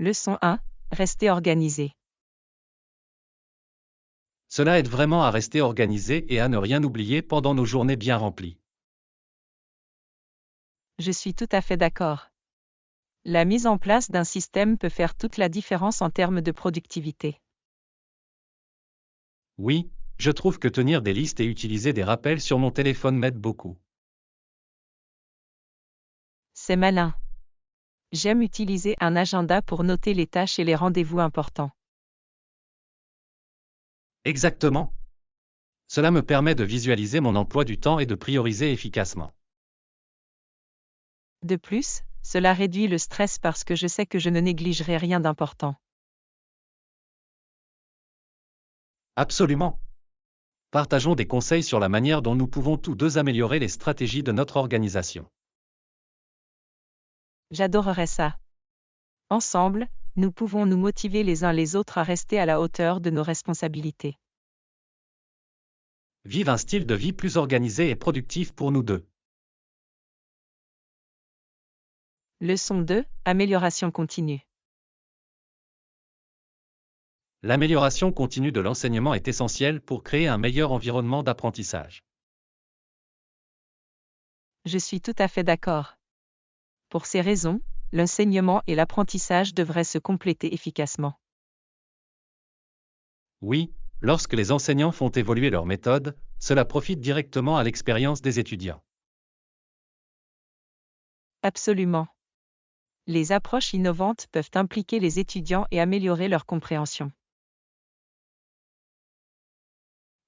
Leçon 1. Rester organisé. Cela aide vraiment à rester organisé et à ne rien oublier pendant nos journées bien remplies. Je suis tout à fait d'accord. La mise en place d'un système peut faire toute la différence en termes de productivité. Oui, je trouve que tenir des listes et utiliser des rappels sur mon téléphone m'aide beaucoup. C'est malin. J'aime utiliser un agenda pour noter les tâches et les rendez-vous importants. Exactement. Cela me permet de visualiser mon emploi du temps et de prioriser efficacement. De plus, cela réduit le stress parce que je sais que je ne négligerai rien d'important. Absolument. Partageons des conseils sur la manière dont nous pouvons tous deux améliorer les stratégies de notre organisation. J'adorerais ça. Ensemble, nous pouvons nous motiver les uns les autres à rester à la hauteur de nos responsabilités. Vive un style de vie plus organisé et productif pour nous deux. Leçon 2. Amélioration continue. L'amélioration continue de l'enseignement est essentielle pour créer un meilleur environnement d'apprentissage. Je suis tout à fait d'accord. Pour ces raisons, l'enseignement et l'apprentissage devraient se compléter efficacement. Oui, lorsque les enseignants font évoluer leurs méthodes, cela profite directement à l'expérience des étudiants. Absolument. Les approches innovantes peuvent impliquer les étudiants et améliorer leur compréhension.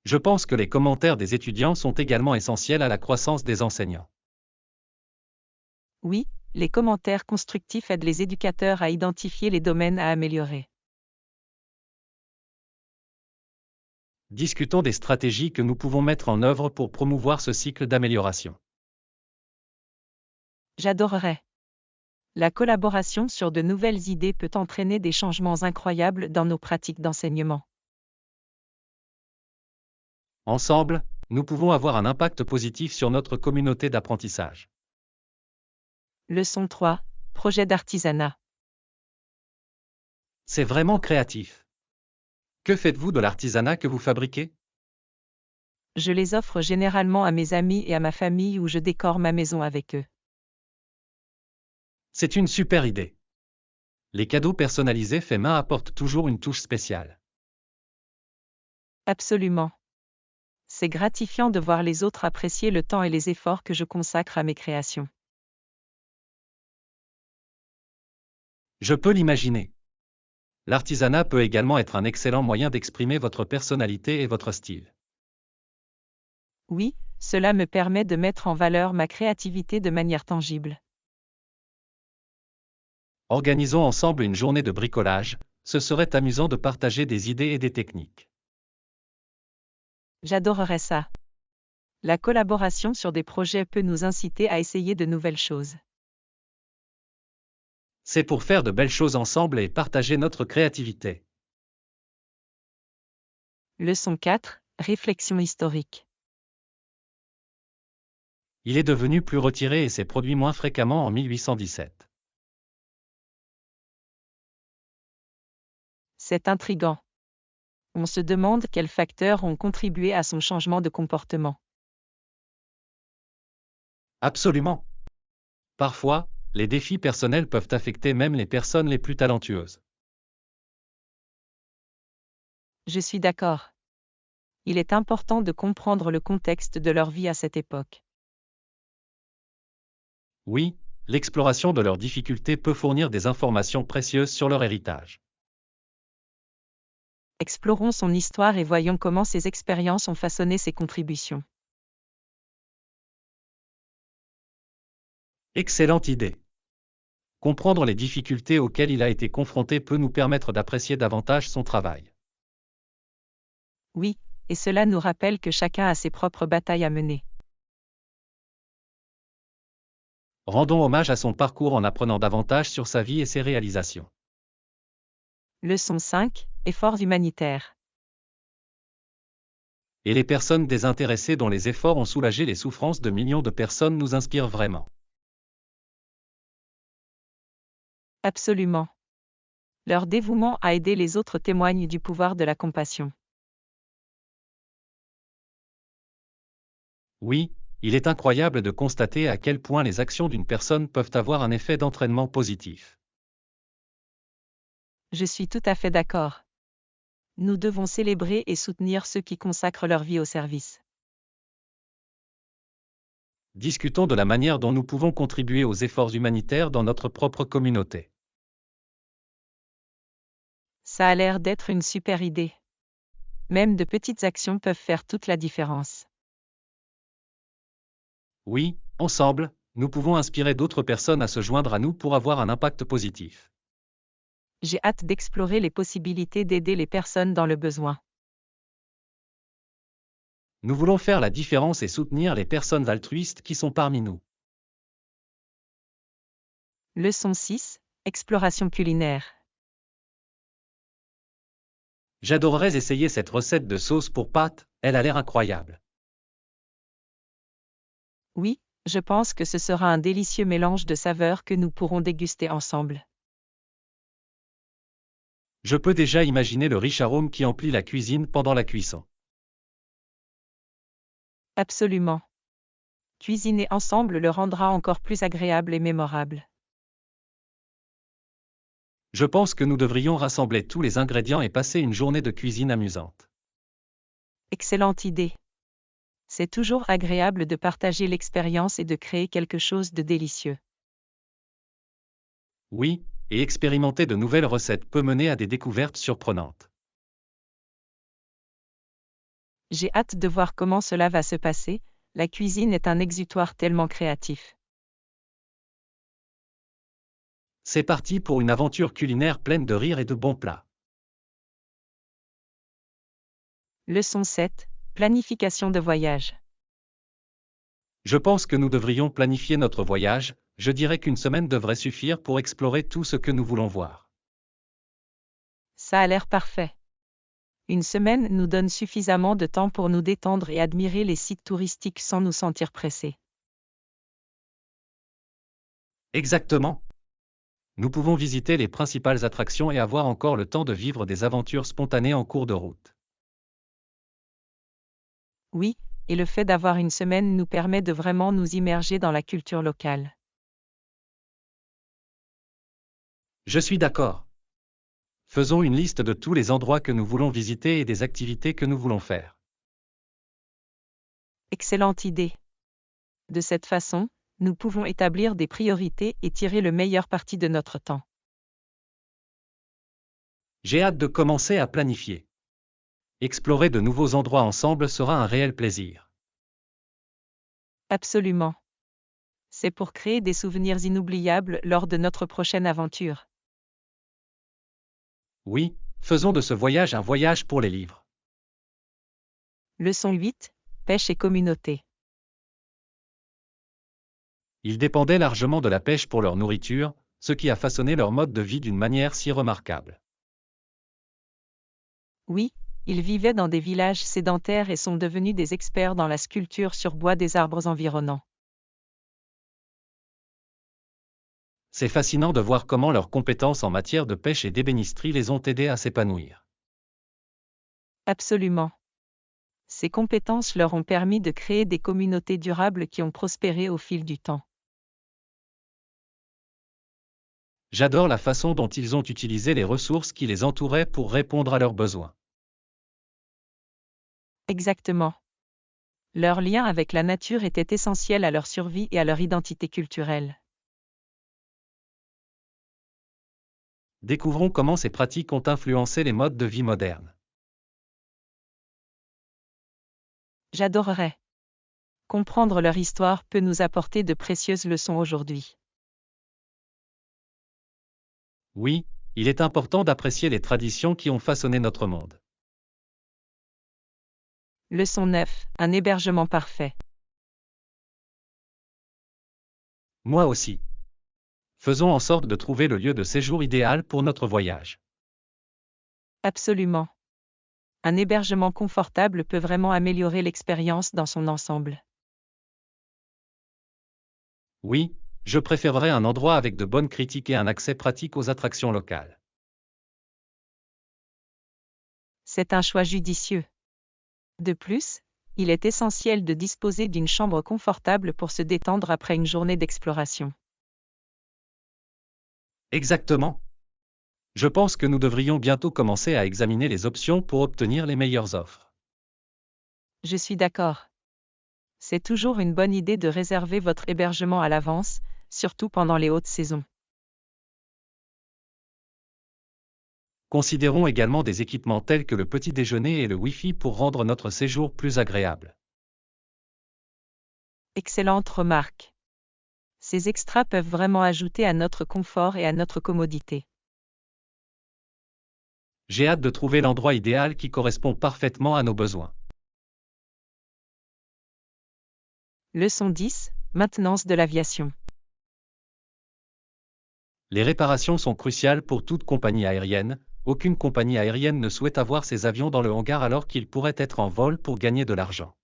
Je pense que les commentaires des étudiants sont également essentiels à la croissance des enseignants. Oui, les commentaires constructifs aident les éducateurs à identifier les domaines à améliorer. Discutons des stratégies que nous pouvons mettre en œuvre pour promouvoir ce cycle d'amélioration. J'adorerais. La collaboration sur de nouvelles idées peut entraîner des changements incroyables dans nos pratiques d'enseignement. Ensemble, nous pouvons avoir un impact positif sur notre communauté d'apprentissage. Leçon 3. Projet d'artisanat. C'est vraiment créatif. Que faites-vous de l'artisanat que vous fabriquez? Je les offre généralement à mes amis et à ma famille ou je décore ma maison avec eux. C'est une super idée. Les cadeaux personnalisés faits main apportent toujours une touche spéciale. Absolument. C'est gratifiant de voir les autres apprécier le temps et les efforts que je consacre à mes créations. Je peux l'imaginer. L'artisanat peut également être un excellent moyen d'exprimer votre personnalité et votre style. Oui, cela me permet de mettre en valeur ma créativité de manière tangible. Organisons ensemble une journée de bricolage, ce serait amusant de partager des idées et des techniques. J'adorerais ça. La collaboration sur des projets peut nous inciter à essayer de nouvelles choses. C'est pour faire de belles choses ensemble et partager notre créativité. Leçon 4. Réflexion historique. Il est devenu plus retiré et s'est produit moins fréquemment en 1817. C'est intriguant. On se demande quels facteurs ont contribué à son changement de comportement. Absolument. Parfois, les défis personnels peuvent affecter même les personnes les plus talentueuses. Je suis d'accord. Il est important de comprendre le contexte de leur vie à cette époque. Oui, l'exploration de leurs difficultés peut fournir des informations précieuses sur leur héritage. Explorons son histoire et voyons comment ses expériences ont façonné ses contributions. Excellente idée. Comprendre les difficultés auxquelles il a été confronté peut nous permettre d'apprécier davantage son travail. Oui, et cela nous rappelle que chacun a ses propres batailles à mener. Rendons hommage à son parcours en apprenant davantage sur sa vie et ses réalisations. Leçon 5. Efforts humanitaires. Et les personnes désintéressées dont les efforts ont soulagé les souffrances de millions de personnes nous inspirent vraiment. Absolument. Leur dévouement à aider les autres témoigne du pouvoir de la compassion. Oui, il est incroyable de constater à quel point les actions d'une personne peuvent avoir un effet d'entraînement positif. Je suis tout à fait d'accord. Nous devons célébrer et soutenir ceux qui consacrent leur vie au service. Discutons de la manière dont nous pouvons contribuer aux efforts humanitaires dans notre propre communauté. Ça a l'air d'être une super idée. Même de petites actions peuvent faire toute la différence. Oui, ensemble, nous pouvons inspirer d'autres personnes à se joindre à nous pour avoir un impact positif. J'ai hâte d'explorer les possibilités d'aider les personnes dans le besoin. Nous voulons faire la différence et soutenir les personnes altruistes qui sont parmi nous. Leçon 6. Exploration culinaire. J'adorerais essayer cette recette de sauce pour pâtes, elle a l'air incroyable. Oui, je pense que ce sera un délicieux mélange de saveurs que nous pourrons déguster ensemble. Je peux déjà imaginer le riche arôme qui emplit la cuisine pendant la cuisson. Absolument. Cuisiner ensemble le rendra encore plus agréable et mémorable. Je pense que nous devrions rassembler tous les ingrédients et passer une journée de cuisine amusante. Excellente idée. C'est toujours agréable de partager l'expérience et de créer quelque chose de délicieux. Oui, et expérimenter de nouvelles recettes peut mener à des découvertes surprenantes. J'ai hâte de voir comment cela va se passer, la cuisine est un exutoire tellement créatif. C'est parti pour une aventure culinaire pleine de rire et de bons plats. Leçon 7. Planification de voyage. Je pense que nous devrions planifier notre voyage, je dirais qu'une semaine devrait suffire pour explorer tout ce que nous voulons voir. Ça a l'air parfait. Une semaine nous donne suffisamment de temps pour nous détendre et admirer les sites touristiques sans nous sentir pressés. Exactement. Nous pouvons visiter les principales attractions et avoir encore le temps de vivre des aventures spontanées en cours de route. Oui, et le fait d'avoir une semaine nous permet de vraiment nous immerger dans la culture locale. Je suis d'accord. Faisons une liste de tous les endroits que nous voulons visiter et des activités que nous voulons faire. Excellente idée. De cette façon, nous pouvons établir des priorités et tirer le meilleur parti de notre temps. J'ai hâte de commencer à planifier. Explorer de nouveaux endroits ensemble sera un réel plaisir. Absolument. C'est pour créer des souvenirs inoubliables lors de notre prochaine aventure. Oui, faisons de ce voyage un voyage pour les livres. Leçon 8. Pêche et communauté. Ils dépendaient largement de la pêche pour leur nourriture, ce qui a façonné leur mode de vie d'une manière si remarquable. Oui, ils vivaient dans des villages sédentaires et sont devenus des experts dans la sculpture sur bois des arbres environnants. C'est fascinant de voir comment leurs compétences en matière de pêche et d'ébénisterie les ont aidés à s'épanouir. Absolument. Ces compétences leur ont permis de créer des communautés durables qui ont prospéré au fil du temps. J'adore la façon dont ils ont utilisé les ressources qui les entouraient pour répondre à leurs besoins. Exactement. Leur lien avec la nature était essentiel à leur survie et à leur identité culturelle. Découvrons comment ces pratiques ont influencé les modes de vie modernes. J'adorerais. Comprendre leur histoire peut nous apporter de précieuses leçons aujourd'hui. Oui, il est important d'apprécier les traditions qui ont façonné notre monde. Leçon 9. Un hébergement parfait. Moi aussi. Faisons en sorte de trouver le lieu de séjour idéal pour notre voyage. Absolument. Un hébergement confortable peut vraiment améliorer l'expérience dans son ensemble. Oui, je préférerais un endroit avec de bonnes critiques et un accès pratique aux attractions locales. C'est un choix judicieux. De plus, il est essentiel de disposer d'une chambre confortable pour se détendre après une journée d'exploration. Exactement. Je pense que nous devrions bientôt commencer à examiner les options pour obtenir les meilleures offres. Je suis d'accord. C'est toujours une bonne idée de réserver votre hébergement à l'avance, surtout pendant les hautes saisons. Considérons également des équipements tels que le petit déjeuner et le Wi-Fi pour rendre notre séjour plus agréable. Excellente remarque. Ces extras peuvent vraiment ajouter à notre confort et à notre commodité. J'ai hâte de trouver l'endroit idéal qui correspond parfaitement à nos besoins. Leçon 10. Maintenance de l'aviation. Les réparations sont cruciales pour toute compagnie aérienne. Aucune compagnie aérienne ne souhaite avoir ses avions dans le hangar alors qu'ils pourraient être en vol pour gagner de l'argent.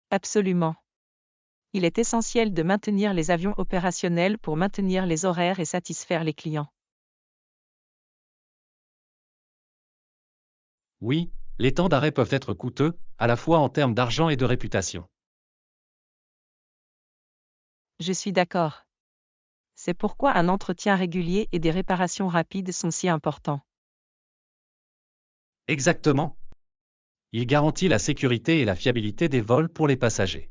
Absolument. Il est essentiel de maintenir les avions opérationnels pour maintenir les horaires et satisfaire les clients. Oui, les temps d'arrêt peuvent être coûteux, à la fois en termes d'argent et de réputation. Je suis d'accord. C'est pourquoi un entretien régulier et des réparations rapides sont si importants. Exactement. Il garantit la sécurité et la fiabilité des vols pour les passagers.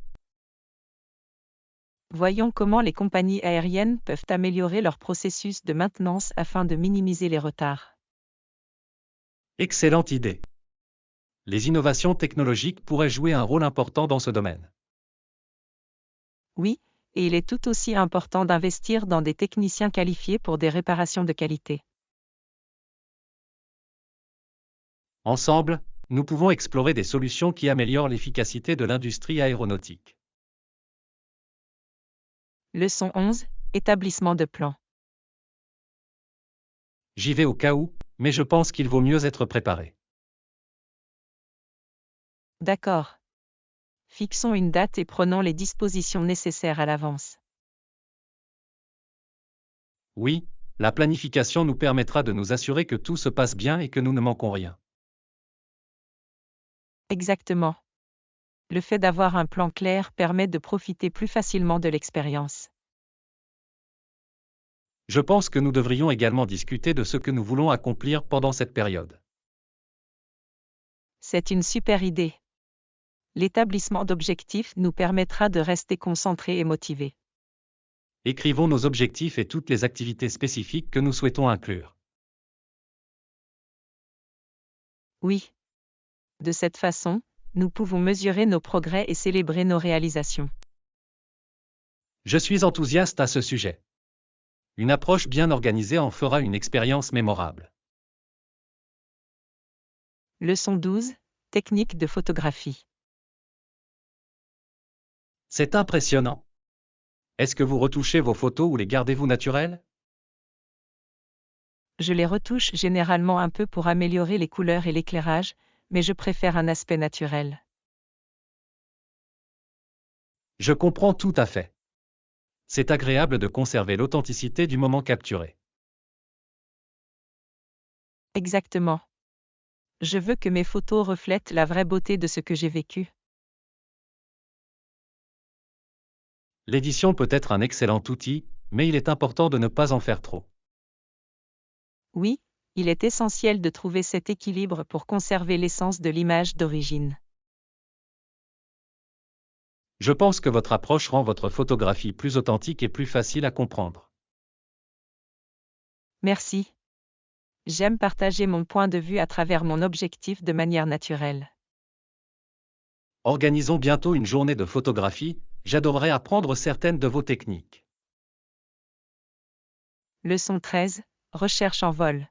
Voyons comment les compagnies aériennes peuvent améliorer leur processus de maintenance afin de minimiser les retards. Excellente idée. Les innovations technologiques pourraient jouer un rôle important dans ce domaine. Oui, et il est tout aussi important d'investir dans des techniciens qualifiés pour des réparations de qualité. Ensemble, nous pouvons explorer des solutions qui améliorent l'efficacité de l'industrie aéronautique. Leçon 11. Établissement de plan. J'y vais au cas où, mais je pense qu'il vaut mieux être préparé. D'accord. Fixons une date et prenons les dispositions nécessaires à l'avance. Oui, la planification nous permettra de nous assurer que tout se passe bien et que nous ne manquons rien. Exactement. Le fait d'avoir un plan clair permet de profiter plus facilement de l'expérience. Je pense que nous devrions également discuter de ce que nous voulons accomplir pendant cette période. C'est une super idée. L'établissement d'objectifs nous permettra de rester concentrés et motivés. Écrivons nos objectifs et toutes les activités spécifiques que nous souhaitons inclure. Oui. De cette façon, nous pouvons mesurer nos progrès et célébrer nos réalisations. Je suis enthousiaste à ce sujet. Une approche bien organisée en fera une expérience mémorable. Leçon 12. Technique de photographie. C'est impressionnant. Est-ce que vous retouchez vos photos ou les gardez-vous naturelles? Je les retouche généralement un peu pour améliorer les couleurs et l'éclairage, mais je préfère un aspect naturel. Je comprends tout à fait. C'est agréable de conserver l'authenticité du moment capturé. Exactement. Je veux que mes photos reflètent la vraie beauté de ce que j'ai vécu. L'édition peut être un excellent outil, mais il est important de ne pas en faire trop. Oui, il est essentiel de trouver cet équilibre pour conserver l'essence de l'image d'origine. Je pense que votre approche rend votre photographie plus authentique et plus facile à comprendre. Merci. J'aime partager mon point de vue à travers mon objectif de manière naturelle. Organisons bientôt une journée de photographie, j'adorerais apprendre certaines de vos techniques. Leçon 13. Recherche en vol.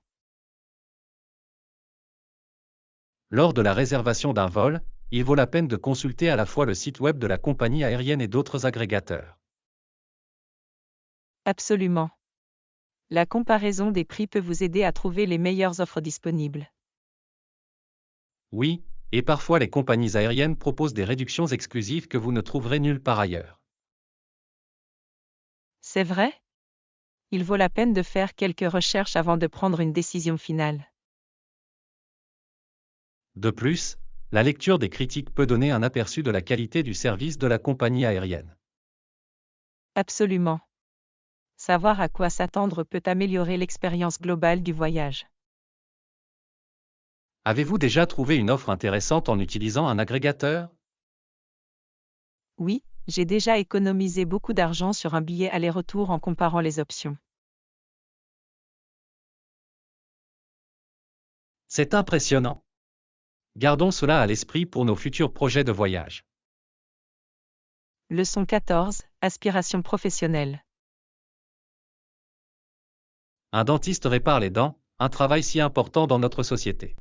Lors de la réservation d'un vol, il vaut la peine de consulter à la fois le site web de la compagnie aérienne et d'autres agrégateurs. Absolument. La comparaison des prix peut vous aider à trouver les meilleures offres disponibles. Oui, et parfois les compagnies aériennes proposent des réductions exclusives que vous ne trouverez nulle part ailleurs. C'est vrai? Il vaut la peine de faire quelques recherches avant de prendre une décision finale. De plus, la lecture des critiques peut donner un aperçu de la qualité du service de la compagnie aérienne. Absolument. Savoir à quoi s'attendre peut améliorer l'expérience globale du voyage. Avez-vous déjà trouvé une offre intéressante en utilisant un agrégateur? Oui, j'ai déjà économisé beaucoup d'argent sur un billet aller-retour en comparant les options. C'est impressionnant. Gardons cela à l'esprit pour nos futurs projets de voyage. Leçon 14, aspiration professionnelle. Un dentiste répare les dents, un travail si important dans notre société.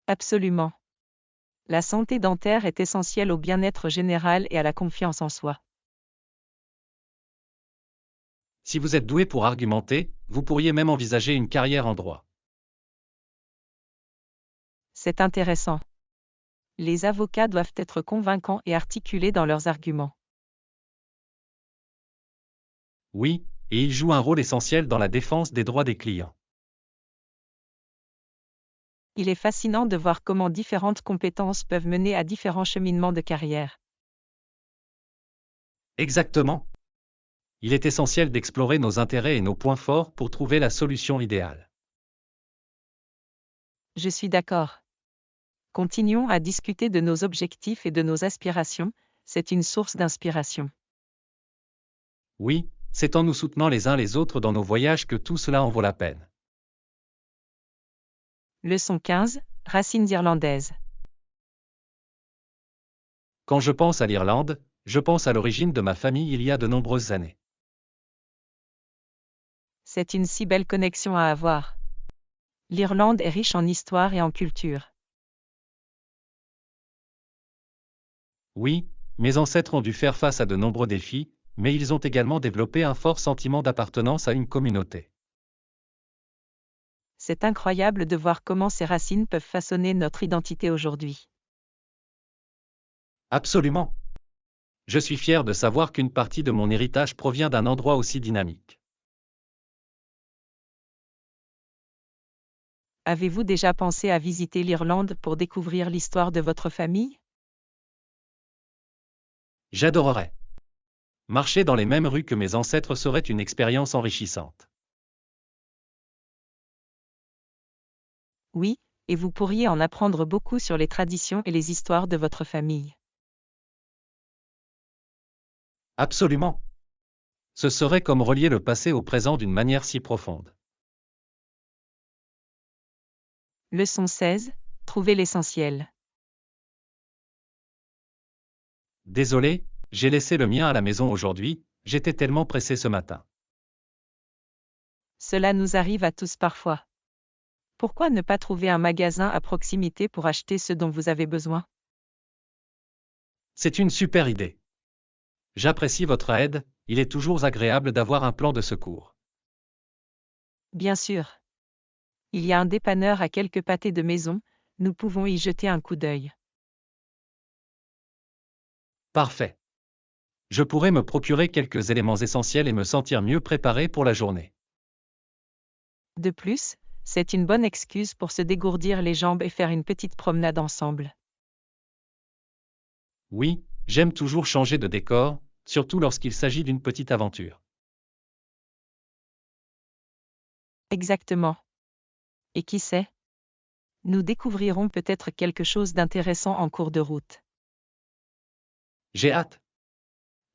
Absolument. La santé dentaire est essentielle au bien-être général et à la confiance en soi. Si vous êtes doué pour argumenter, vous pourriez même envisager une carrière en droit. C'est intéressant. Les avocats doivent être convaincants et articulés dans leurs arguments. Oui, et ils jouent un rôle essentiel dans la défense des droits des clients. Il est fascinant de voir comment différentes compétences peuvent mener à différents cheminements de carrière. Exactement. Il est essentiel d'explorer nos intérêts et nos points forts pour trouver la solution idéale. Je suis d'accord. Continuons à discuter de nos objectifs et de nos aspirations, c'est une source d'inspiration. Oui, c'est en nous soutenant les uns les autres dans nos voyages que tout cela en vaut la peine. Leçon 15, racines irlandaises. Quand je pense à l'Irlande, je pense à l'origine de ma famille il y a de nombreuses années. C'est une si belle connexion à avoir. L'Irlande est riche en histoire et en culture. Oui, mes ancêtres ont dû faire face à de nombreux défis, mais ils ont également développé un fort sentiment d'appartenance à une communauté. C'est incroyable de voir comment ces racines peuvent façonner notre identité aujourd'hui. Absolument. Je suis fier de savoir qu'une partie de mon héritage provient d'un endroit aussi dynamique. Avez-vous déjà pensé à visiter l'Irlande pour découvrir l'histoire de votre famille? J'adorerais. Marcher dans les mêmes rues que mes ancêtres serait une expérience enrichissante. Oui, et vous pourriez en apprendre beaucoup sur les traditions et les histoires de votre famille. Absolument. Ce serait comme relier le passé au présent d'une manière si profonde. Leçon 16, trouvez l'essentiel. Désolé, j'ai laissé le mien à la maison aujourd'hui, j'étais tellement pressé ce matin. Cela nous arrive à tous parfois. Pourquoi ne pas trouver un magasin à proximité pour acheter ce dont vous avez besoin? C'est une super idée. J'apprécie votre aide, il est toujours agréable d'avoir un plan de secours. Bien sûr. Il y a un dépanneur à quelques pâtés de maison, nous pouvons y jeter un coup d'œil. Parfait. Je pourrais me procurer quelques éléments essentiels et me sentir mieux préparé pour la journée. De plus, c'est une bonne excuse pour se dégourdir les jambes et faire une petite promenade ensemble. Oui, j'aime toujours changer de décor, surtout lorsqu'il s'agit d'une petite aventure. Exactement. Et qui sait? Nous découvrirons peut-être quelque chose d'intéressant en cours de route. J'ai hâte.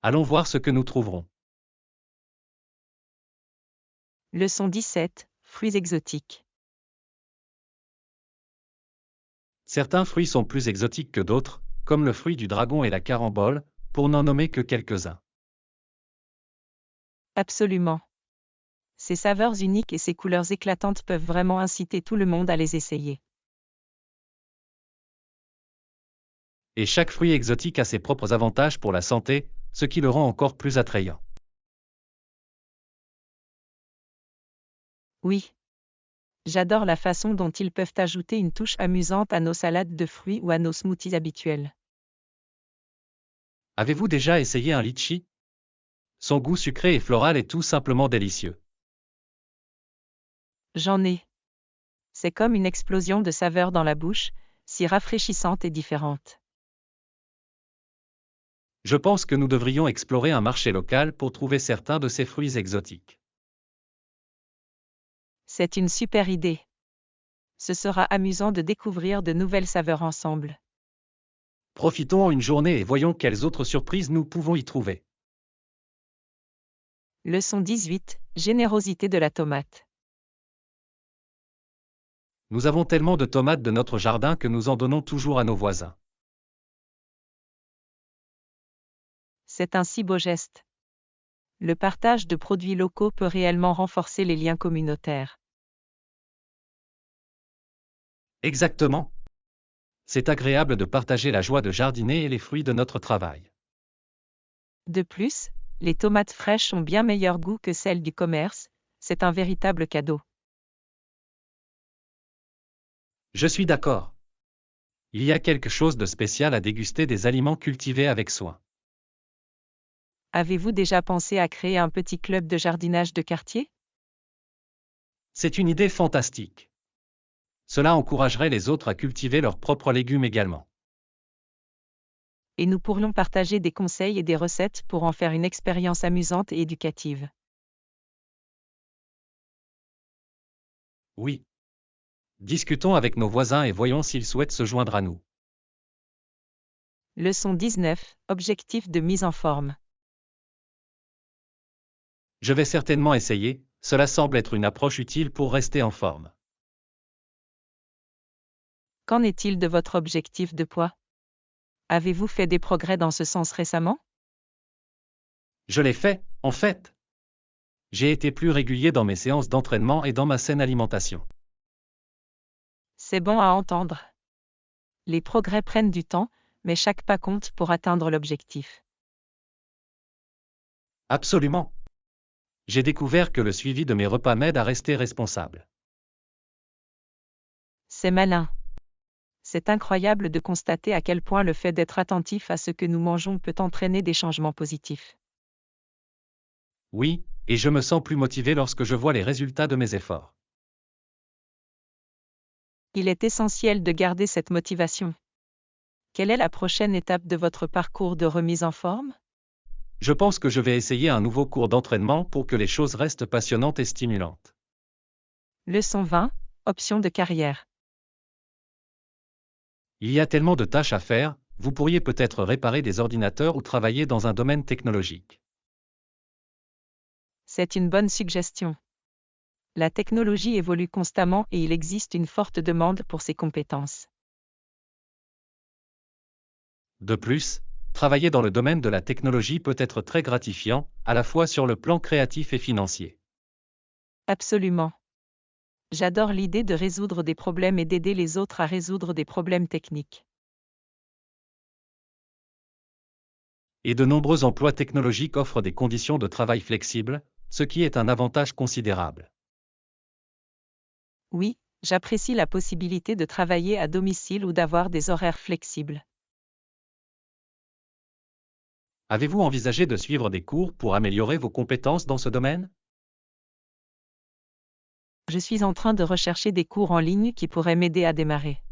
Allons voir ce que nous trouverons. Leçon 17, fruits exotiques. Certains fruits sont plus exotiques que d'autres, comme le fruit du dragon et la carambole, pour n'en nommer que quelques-uns. Absolument. Ces saveurs uniques et ces couleurs éclatantes peuvent vraiment inciter tout le monde à les essayer. Et chaque fruit exotique a ses propres avantages pour la santé, ce qui le rend encore plus attrayant. Oui. J'adore la façon dont ils peuvent ajouter une touche amusante à nos salades de fruits ou à nos smoothies habituels. Avez-vous déjà essayé un litchi? Son goût sucré et floral est tout simplement délicieux. J'en ai. C'est comme une explosion de saveurs dans la bouche, si rafraîchissante et différente. Je pense que nous devrions explorer un marché local pour trouver certains de ces fruits exotiques. C'est une super idée. Ce sera amusant de découvrir de nouvelles saveurs ensemble. Profitons une journée et voyons quelles autres surprises nous pouvons y trouver. Leçon 18. Générosité de la tomate. Nous avons tellement de tomates de notre jardin que nous en donnons toujours à nos voisins. C'est un si beau geste. Le partage de produits locaux peut réellement renforcer les liens communautaires. Exactement. C'est agréable de partager la joie de jardiner et les fruits de notre travail. De plus, les tomates fraîches ont bien meilleur goût que celles du commerce, c'est un véritable cadeau. Je suis d'accord. Il y a quelque chose de spécial à déguster des aliments cultivés avec soin. Avez-vous déjà pensé à créer un petit club de jardinage de quartier? C'est une idée fantastique. Cela encouragerait les autres à cultiver leurs propres légumes également. Et nous pourrions partager des conseils et des recettes pour en faire une expérience amusante et éducative. Oui. Discutons avec nos voisins et voyons s'ils souhaitent se joindre à nous. Leçon 19. Objectif de mise en forme. Je vais certainement essayer, cela semble être une approche utile pour rester en forme. Qu'en est-il de votre objectif de poids? Avez-vous fait des progrès dans ce sens récemment? Je l'ai fait, en fait. J'ai été plus régulier dans mes séances d'entraînement et dans ma saine alimentation. C'est bon à entendre. Les progrès prennent du temps, mais chaque pas compte pour atteindre l'objectif. Absolument. J'ai découvert que le suivi de mes repas m'aide à rester responsable. C'est malin. C'est incroyable de constater à quel point le fait d'être attentif à ce que nous mangeons peut entraîner des changements positifs. Oui, et je me sens plus motivé lorsque je vois les résultats de mes efforts. Il est essentiel de garder cette motivation. Quelle est la prochaine étape de votre parcours de remise en forme? Je pense que je vais essayer un nouveau cours d'entraînement pour que les choses restent passionnantes et stimulantes. Leçon 20. Options de carrière. Il y a tellement de tâches à faire, vous pourriez peut-être réparer des ordinateurs ou travailler dans un domaine technologique. C'est une bonne suggestion. La technologie évolue constamment et il existe une forte demande pour ces compétences. De plus, travailler dans le domaine de la technologie peut être très gratifiant, à la fois sur le plan créatif et financier. Absolument. J'adore l'idée de résoudre des problèmes et d'aider les autres à résoudre des problèmes techniques. Et de nombreux emplois technologiques offrent des conditions de travail flexibles, ce qui est un avantage considérable. Oui, j'apprécie la possibilité de travailler à domicile ou d'avoir des horaires flexibles. Avez-vous envisagé de suivre des cours pour améliorer vos compétences dans ce domaine? Je suis en train de rechercher des cours en ligne qui pourraient m'aider à démarrer.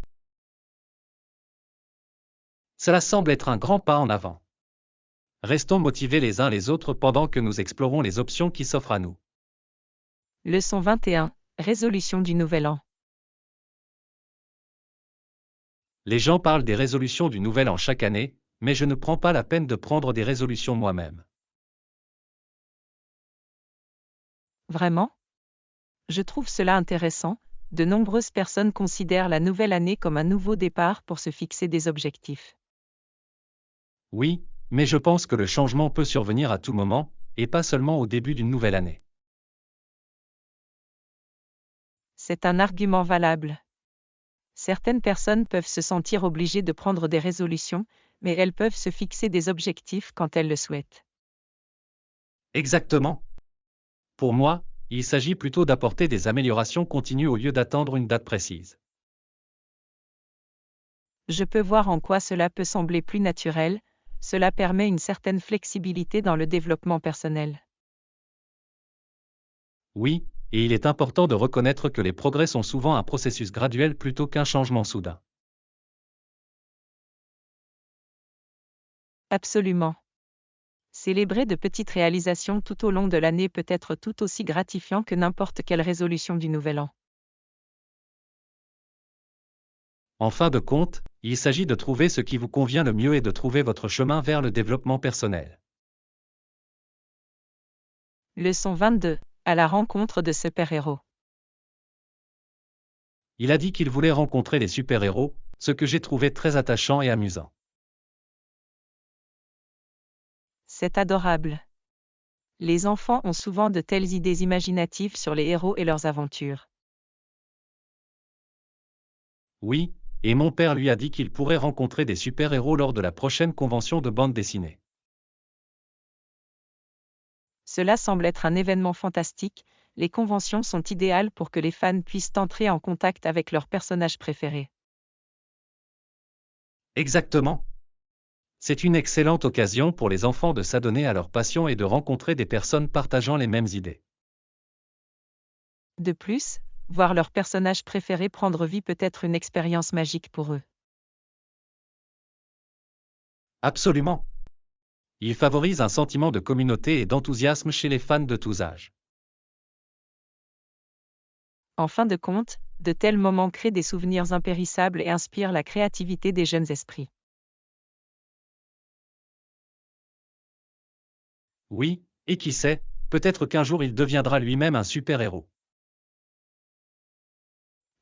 Cela semble être un grand pas en avant. Restons motivés les uns les autres pendant que nous explorons les options qui s'offrent à nous. Leçon 21. Résolution du Nouvel An. Les gens parlent des résolutions du Nouvel An chaque année, mais je ne prends pas la peine de prendre des résolutions moi-même. Vraiment? Je trouve cela intéressant. De nombreuses personnes considèrent la nouvelle année comme un nouveau départ pour se fixer des objectifs. Oui, mais je pense que le changement peut survenir à tout moment, et pas seulement au début d'une nouvelle année. C'est un argument valable. Certaines personnes peuvent se sentir obligées de prendre des résolutions, mais elles peuvent se fixer des objectifs quand elles le souhaitent. Exactement. Pour moi, il s'agit plutôt d'apporter des améliorations continues au lieu d'attendre une date précise. Je peux voir en quoi cela peut sembler plus naturel, cela permet une certaine flexibilité dans le développement personnel. Oui, et il est important de reconnaître que les progrès sont souvent un processus graduel plutôt qu'un changement soudain. Absolument. Célébrer de petites réalisations tout au long de l'année peut être tout aussi gratifiant que n'importe quelle résolution du Nouvel An. En fin de compte, il s'agit de trouver ce qui vous convient le mieux et de trouver votre chemin vers le développement personnel. Leçon 22. À la rencontre de super-héros. Il a dit qu'il voulait rencontrer les super-héros, ce que j'ai trouvé très attachant et amusant. C'est adorable. Les enfants ont souvent de telles idées imaginatives sur les héros et leurs aventures. Oui, et mon père lui a dit qu'il pourrait rencontrer des super-héros lors de la prochaine convention de bande dessinée. Cela semble être un événement fantastique. Les conventions sont idéales pour que les fans puissent entrer en contact avec leurs personnages préférés. Exactement. C'est une excellente occasion pour les enfants de s'adonner à leur passion et de rencontrer des personnes partageant les mêmes idées. De plus, voir leurs personnages préférés prendre vie peut être une expérience magique pour eux. Absolument. Il favorise un sentiment de communauté et d'enthousiasme chez les fans de tous âges. En fin de compte, de tels moments créent des souvenirs impérissables et inspirent la créativité des jeunes esprits. Oui, et qui sait, peut-être qu'un jour il deviendra lui-même un super-héros.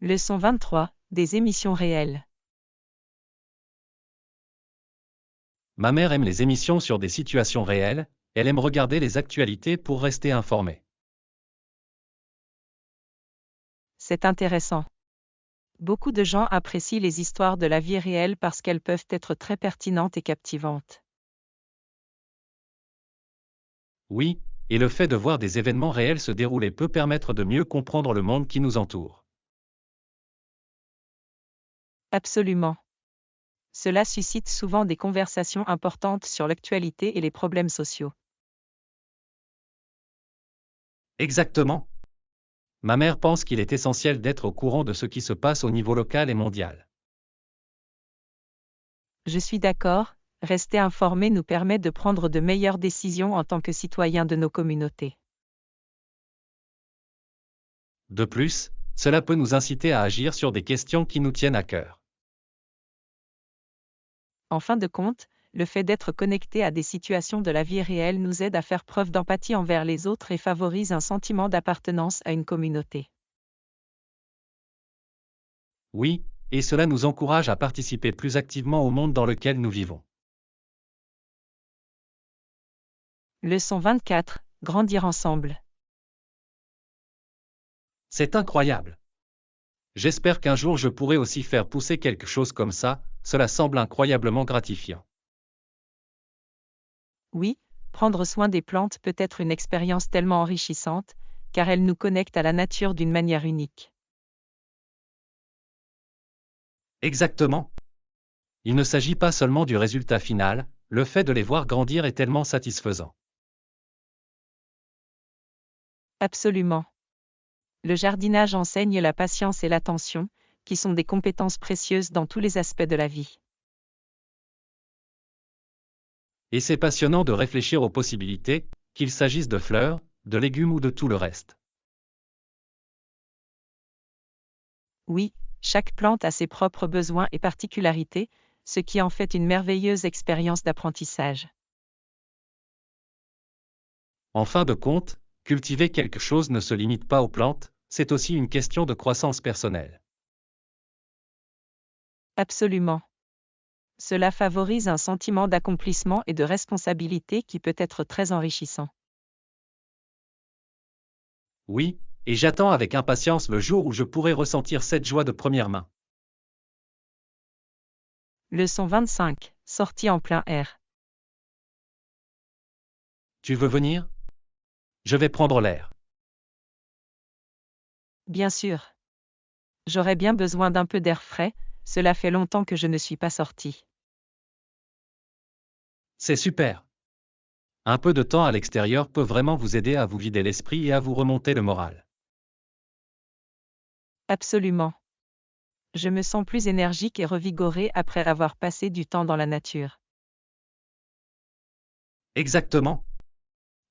Leçon 23. Des émissions réelles. Ma mère aime les émissions sur des situations réelles, elle aime regarder les actualités pour rester informée. C'est intéressant. Beaucoup de gens apprécient les histoires de la vie réelle parce qu'elles peuvent être très pertinentes et captivantes. Oui, et le fait de voir des événements réels se dérouler peut permettre de mieux comprendre le monde qui nous entoure. Absolument. Cela suscite souvent des conversations importantes sur l'actualité et les problèmes sociaux. Exactement. Ma mère pense qu'il est essentiel d'être au courant de ce qui se passe au niveau local et mondial. Je suis d'accord, rester informé nous permet de prendre de meilleures décisions en tant que citoyens de nos communautés. De plus, cela peut nous inciter à agir sur des questions qui nous tiennent à cœur. En fin de compte, le fait d'être connecté à des situations de la vie réelle nous aide à faire preuve d'empathie envers les autres et favorise un sentiment d'appartenance à une communauté. Oui, et cela nous encourage à participer plus activement au monde dans lequel nous vivons. Leçon 24. Grandir ensemble. C'est incroyable. J'espère qu'un jour je pourrai aussi faire pousser quelque chose comme ça, cela semble incroyablement gratifiant. Oui, prendre soin des plantes peut être une expérience tellement enrichissante, car elle nous connecte à la nature d'une manière unique. Exactement. Il ne s'agit pas seulement du résultat final, le fait de les voir grandir est tellement satisfaisant. Absolument. Le jardinage enseigne la patience et l'attention, qui sont des compétences précieuses dans tous les aspects de la vie. Et c'est passionnant de réfléchir aux possibilités, qu'il s'agisse de fleurs, de légumes ou de tout le reste. Oui, chaque plante a ses propres besoins et particularités, ce qui en fait une merveilleuse expérience d'apprentissage. En fin de compte, cultiver quelque chose ne se limite pas aux plantes, c'est aussi une question de croissance personnelle. Absolument. Cela favorise un sentiment d'accomplissement et de responsabilité qui peut être très enrichissant. Oui, et j'attends avec impatience le jour où je pourrai ressentir cette joie de première main. Leçon 25. Sortie en plein air. Tu veux venir? Je vais prendre l'air. Bien sûr. J'aurais bien besoin d'un peu d'air frais, cela fait longtemps que je ne suis pas sortie. C'est super. Un peu de temps à l'extérieur peut vraiment vous aider à vous vider l'esprit et à vous remonter le moral. Absolument. Je me sens plus énergique et revigoré après avoir passé du temps dans la nature. Exactement.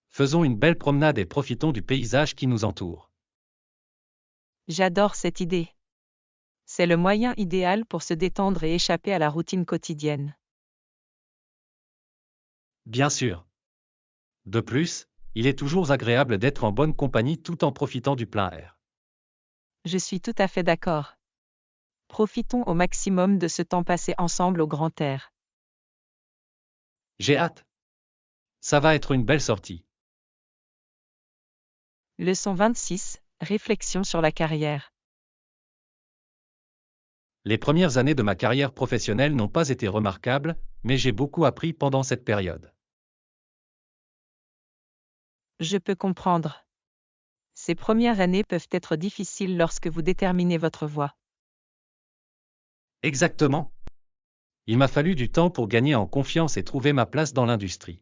Faisons une belle promenade et profitons du paysage qui nous entoure. J'adore cette idée. C'est le moyen idéal pour se détendre et échapper à la routine quotidienne. Bien sûr. De plus, il est toujours agréable d'être en bonne compagnie tout en profitant du plein air. Je suis tout à fait d'accord. Profitons au maximum de ce temps passé ensemble au grand air. J'ai hâte. Ça va être une belle sortie. Leçon 26. Réflexion sur la carrière. Les premières années de ma carrière professionnelle n'ont pas été remarquables, mais j'ai beaucoup appris pendant cette période. Je peux comprendre. Ces premières années peuvent être difficiles lorsque vous déterminez votre voie. Exactement. Il m'a fallu du temps pour gagner en confiance et trouver ma place dans l'industrie.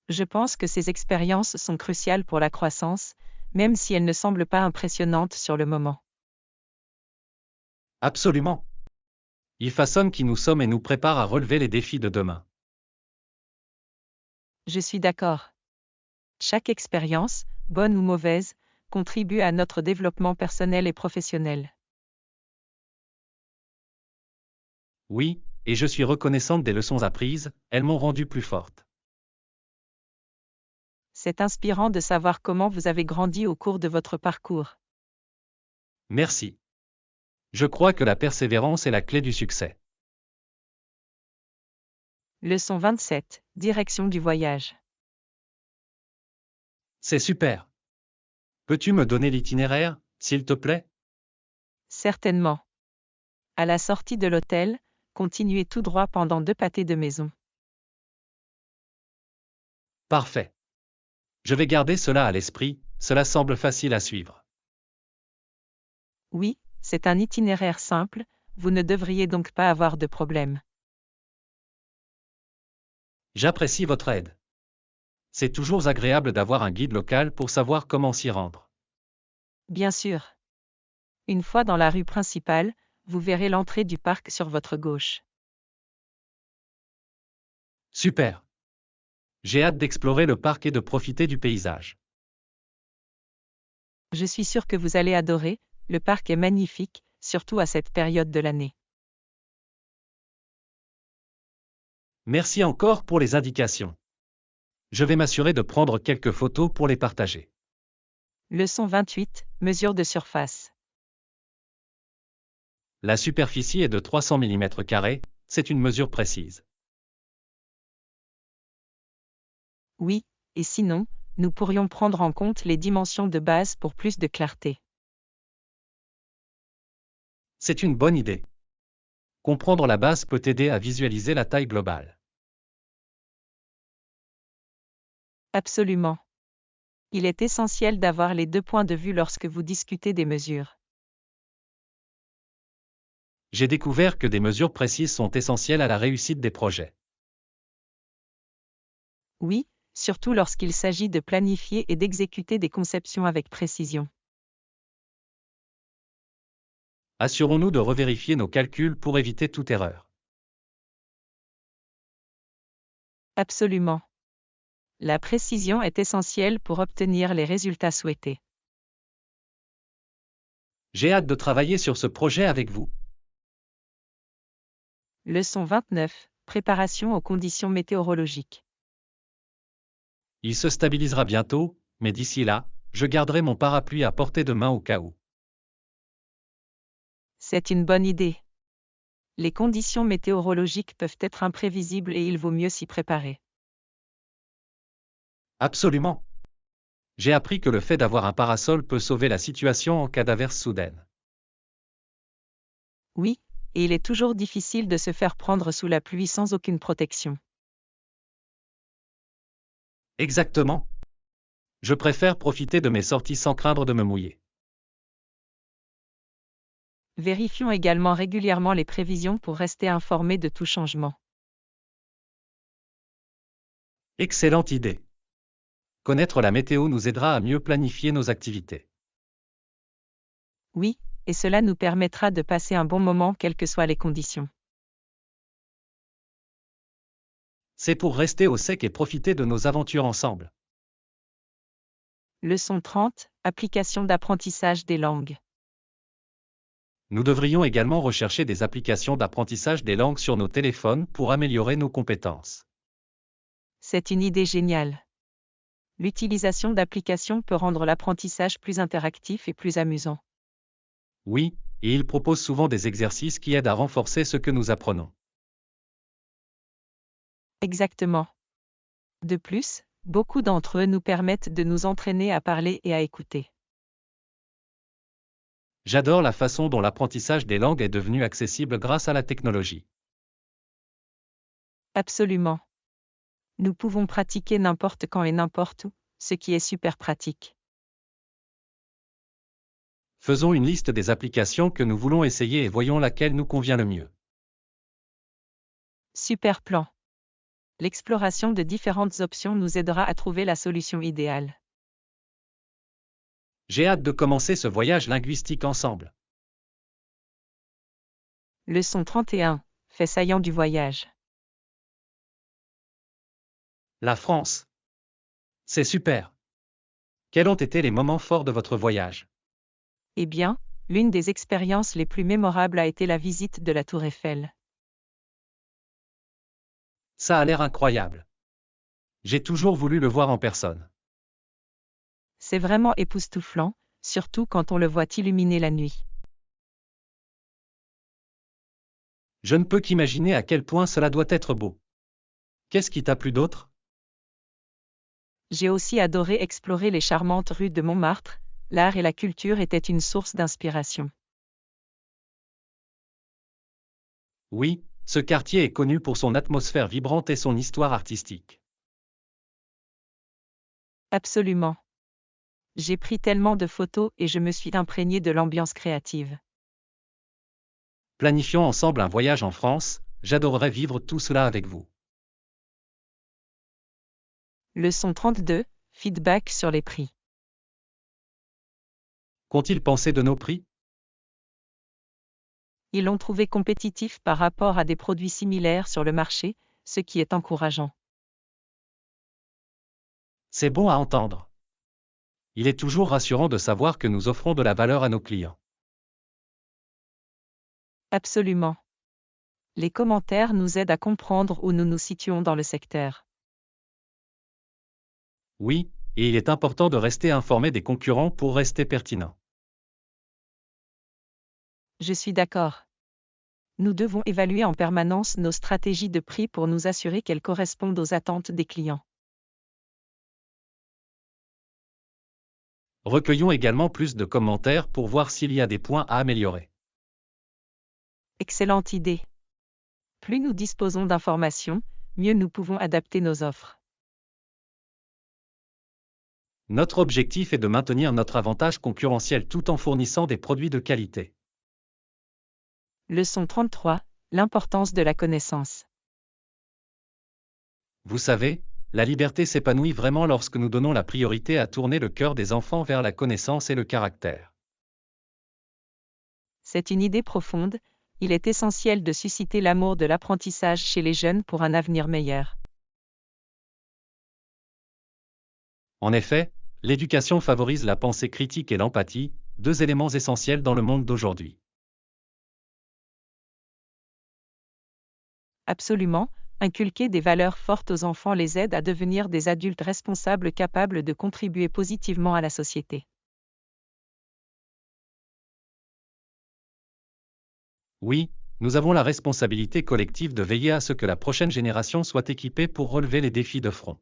Je pense que ces expériences sont cruciales pour la croissance, même si elles ne semblent pas impressionnantes sur le moment. Absolument. Ils façonnent qui nous sommes et nous préparent à relever les défis de demain. Je suis d'accord. Chaque expérience, bonne ou mauvaise, contribue à notre développement personnel et professionnel. Oui, et je suis reconnaissante des leçons apprises, elles m'ont rendue plus forte. C'est inspirant de savoir comment vous avez grandi au cours de votre parcours. Merci. Je crois que la persévérance est la clé du succès. Leçon 27. Direction du voyage. C'est super. Peux-tu me donner l'itinéraire, s'il te plaît? Certainement. À la sortie de l'hôtel, continuez tout droit pendant 2 pâtés de maison. Parfait. Je vais garder cela à l'esprit, cela semble facile à suivre. Oui, c'est un itinéraire simple, vous ne devriez donc pas avoir de problème. J'apprécie votre aide. C'est toujours agréable d'avoir un guide local pour savoir comment s'y rendre. Bien sûr. Une fois dans la rue principale, vous verrez l'entrée du parc sur votre gauche. Super. J'ai hâte d'explorer le parc et de profiter du paysage. Je suis sûr que vous allez adorer, le parc est magnifique, surtout à cette période de l'année. Merci encore pour les indications. Je vais m'assurer de prendre quelques photos pour les partager. Leçon 28. Mesure de surface. La superficie est de 300 mm², c'est une mesure précise. Oui, et sinon, nous pourrions prendre en compte les dimensions de base pour plus de clarté. C'est une bonne idée. Comprendre la base peut aider à visualiser la taille globale. Absolument. Il est essentiel d'avoir les 2 points de vue lorsque vous discutez des mesures. J'ai découvert que des mesures précises sont essentielles à la réussite des projets. Oui, surtout lorsqu'il s'agit de planifier et d'exécuter des conceptions avec précision. Assurons-nous de revérifier nos calculs pour éviter toute erreur. Absolument. La précision est essentielle pour obtenir les résultats souhaités. J'ai hâte de travailler sur ce projet avec vous. Leçon 29. Préparation aux conditions météorologiques. Il se stabilisera bientôt, mais d'ici là, je garderai mon parapluie à portée de main au cas où. C'est une bonne idée. Les conditions météorologiques peuvent être imprévisibles et il vaut mieux s'y préparer. Absolument. J'ai appris que le fait d'avoir un parasol peut sauver la situation en cas d'averse soudaine. Oui, et il est toujours difficile de se faire prendre sous la pluie sans aucune protection. Exactement. Je préfère profiter de mes sorties sans craindre de me mouiller. Vérifions également régulièrement les prévisions pour rester informés de tout changement. Excellente idée. Connaître la météo nous aidera à mieux planifier nos activités. Oui, et cela nous permettra de passer un bon moment quelles que soient les conditions. C'est pour rester au sec et profiter de nos aventures ensemble. Leçon 30, application d'apprentissage des langues. Nous devrions également rechercher des applications d'apprentissage des langues sur nos téléphones pour améliorer nos compétences. C'est une idée géniale. L'utilisation d'applications peut rendre l'apprentissage plus interactif et plus amusant. Oui, et ils proposent souvent des exercices qui aident à renforcer ce que nous apprenons. Exactement. De plus, beaucoup d'entre eux nous permettent de nous entraîner à parler et à écouter. J'adore la façon dont l'apprentissage des langues est devenu accessible grâce à la technologie. Absolument. Nous pouvons pratiquer n'importe quand et n'importe où, ce qui est super pratique. Faisons une liste des applications que nous voulons essayer et voyons laquelle nous convient le mieux. Super plan. L'exploration de différentes options nous aidera à trouver la solution idéale. J'ai hâte de commencer ce voyage linguistique ensemble. Leçon 31. Fait saillant du voyage. La France. C'est super. Quels ont été les moments forts de votre voyage? Eh bien, l'une des expériences les plus mémorables a été la visite de la Tour Eiffel. Ça a l'air incroyable. J'ai toujours voulu le voir en personne. C'est vraiment époustouflant, surtout quand on le voit illuminer la nuit. Je ne peux qu'imaginer à quel point cela doit être beau. Qu'est-ce qui t'a plu d'autre? J'ai aussi adoré explorer les charmantes rues de Montmartre. L'art et la culture étaient une source d'inspiration. Oui, ce quartier est connu pour son atmosphère vibrante et son histoire artistique. Absolument. J'ai pris tellement de photos et je me suis imprégné de l'ambiance créative. Planifions ensemble un voyage en France, j'adorerais vivre tout cela avec vous. Leçon 32. Feedback sur les prix. Qu'ont-ils pensé de nos prix? Ils l'ont trouvé compétitif par rapport à des produits similaires sur le marché, ce qui est encourageant. C'est bon à entendre. Il est toujours rassurant de savoir que nous offrons de la valeur à nos clients. Absolument. Les commentaires nous aident à comprendre où nous nous situons dans le secteur. Oui, et il est important de rester informé des concurrents pour rester pertinent. Je suis d'accord. Nous devons évaluer en permanence nos stratégies de prix pour nous assurer qu'elles correspondent aux attentes des clients. Recueillons également plus de commentaires pour voir s'il y a des points à améliorer. Excellente idée. Plus nous disposons d'informations, mieux nous pouvons adapter nos offres. Notre objectif est de maintenir notre avantage concurrentiel tout en fournissant des produits de qualité. Leçon 33. L'importance de la connaissance. Vous savez, la liberté s'épanouit vraiment lorsque nous donnons la priorité à tourner le cœur des enfants vers la connaissance et le caractère. C'est une idée profonde, il est essentiel de susciter l'amour de l'apprentissage chez les jeunes pour un avenir meilleur. En effet, l'éducation favorise la pensée critique et l'empathie, deux éléments essentiels dans le monde d'aujourd'hui. Absolument, inculquer des valeurs fortes aux enfants les aide à devenir des adultes responsables capables de contribuer positivement à la société. Oui, nous avons la responsabilité collective de veiller à ce que la prochaine génération soit équipée pour relever les défis de front.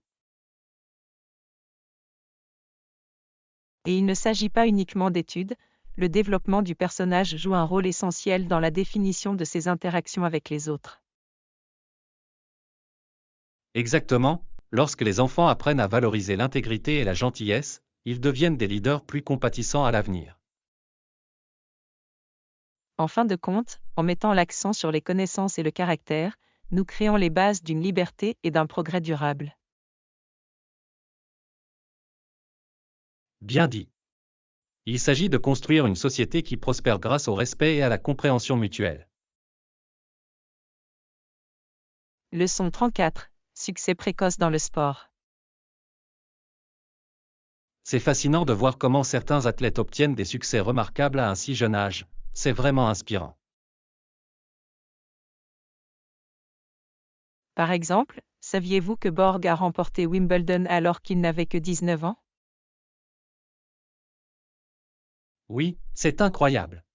Et il ne s'agit pas uniquement d'études, le développement du personnage joue un rôle essentiel dans la définition de ses interactions avec les autres. Exactement, lorsque les enfants apprennent à valoriser l'intégrité et la gentillesse, ils deviennent des leaders plus compatissants à l'avenir. En fin de compte, en mettant l'accent sur les connaissances et le caractère, nous créons les bases d'une liberté et d'un progrès durable. Bien dit. Il s'agit de construire une société qui prospère grâce au respect et à la compréhension mutuelle. Leçon 34. Succès précoce dans le sport. C'est fascinant de voir comment certains athlètes obtiennent des succès remarquables à un si jeune âge. C'est vraiment inspirant. Par exemple, saviez-vous que Borg a remporté Wimbledon alors qu'il n'avait que 19 ans? Oui, c'est incroyable.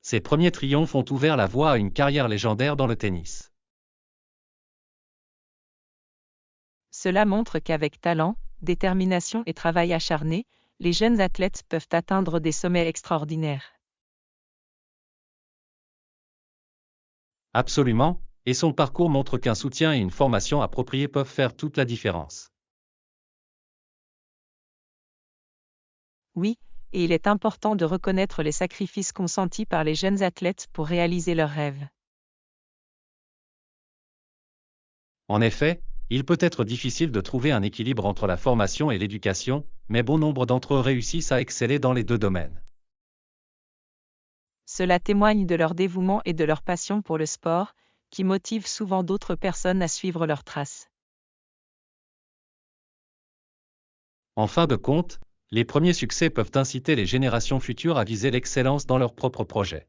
Ses premiers triomphes ont ouvert la voie à une carrière légendaire dans le tennis. Cela montre qu'avec talent, détermination et travail acharné, les jeunes athlètes peuvent atteindre des sommets extraordinaires. Absolument, et son parcours montre qu'un soutien et une formation appropriée peuvent faire toute la différence. Oui, et il est important de reconnaître les sacrifices consentis par les jeunes athlètes pour réaliser leurs rêves. En effet, il peut être difficile de trouver un équilibre entre la formation et l'éducation, mais bon nombre d'entre eux réussissent à exceller dans les deux domaines. Cela témoigne de leur dévouement et de leur passion pour le sport, qui motive souvent d'autres personnes à suivre leurs traces. En fin de compte, les premiers succès peuvent inciter les générations futures à viser l'excellence dans leurs propres projets.